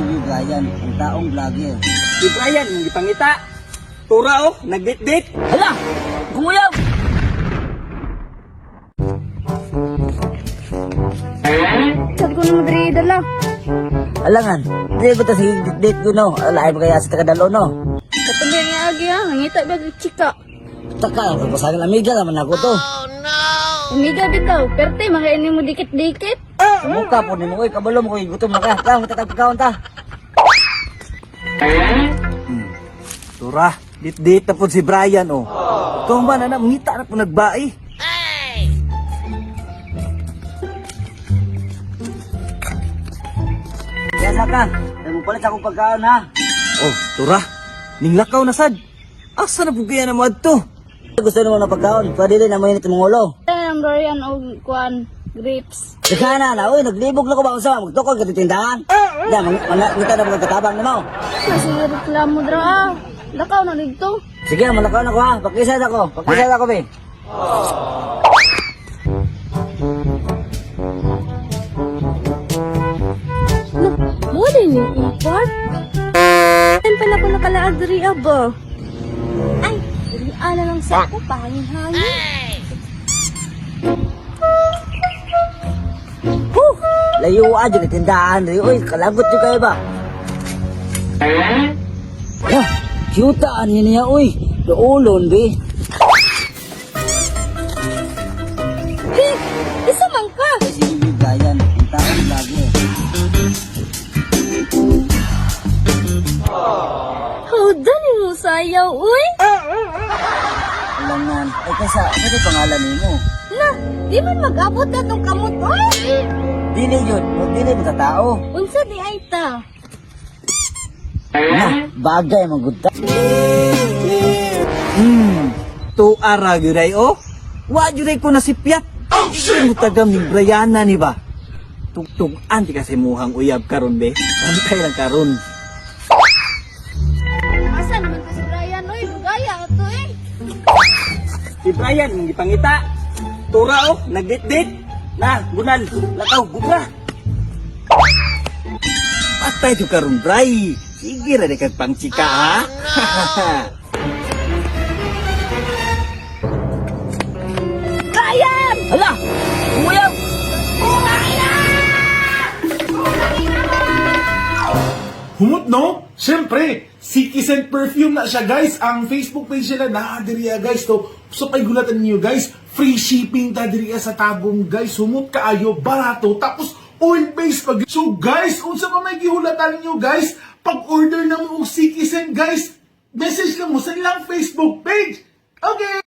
Brian, ang taong vlogger. Si Brian, hindi pangita. Tura oh, nagdit-dit. Hala! Gumuyab! Sabi ko na madali dala. Alangan, hindi ko ito sige date ko no. Alay ba kaya sa tagadalo no? Katabi nga agi ha, hangita ba chika. Taka, pagpasagan amiga naman ako to. Umiga bitaw, perte makainin mo dikit-dikit. Mukha po ni mo, kabalo mo ko gutom na ka. Kaya, matatagpagkaon ta. Tura, dit-dit na po si Brian oh. Ikaw ba na ngita na po nagbai. Kaya saka, may mo palit akong pagkaon ha. Oh, Tura, ninglakaw na sad. Asa na po kaya na mo adto? Gusto naman ng pagkaon, pwede rin na mo init mong ulo. Ang Dorian o kuan, grapes. Saka na, uy, naglibog na ko ba sa magtukol ka titindahan? Yan, ngita na mga katabang na mo. Kasi reklamo dra ah. Lakaw na dito. Sige, malakaw na ko ha. Pakisad ako, be. Mo din yung import. Saan pala ko nakalaag diri abo? Ay, diri ala lang sa ako, pahangin-hangin. Layo aja ni tindahan rin. Uy, kalagot yung kayo ba? Ah, cute niya, uy. Doolon, be. Hey, isa man ka. Si Brian, ang taong vlogger. Haudan mo sayaw, uy. Alangan, ay kasa, ano pangalan ni mo? Na, di man mag-abot na tong kamot, uy. Dili yun, dili mo sa tao. Unsa di ay ta? Na, bagay magudta. Tuara gyuday oh. Wa gyuday ko nasipyat. Ang tagam ni Brian na ni ba? Tugtugan ti kasi muhang uyab karon be. Antay lang karon. Asa naman ka si Brian, uy. Gaya ka to, eh. Si Brian, hindi pangita. Tura oh, nagdit-dit. Na, gunal, lakaw, gubra. Patay to karon, Bray. Sige ra kag pangchika ha. Brian! Hala! Umuyab! Humot no? Siyempre, si Kiss and Perfume na siya guys. Ang Facebook page nila na diriya guys. So pay gulatan niyo guys. Free shipping ta diriya sa tabong guys. Humot kaayo, barato. Tapos oil-based pag. So guys, unsa pa may gihulatan niyo guys? Pag order na mo og si Kiss and guys, message lang mo sa ilang Facebook page. Okay!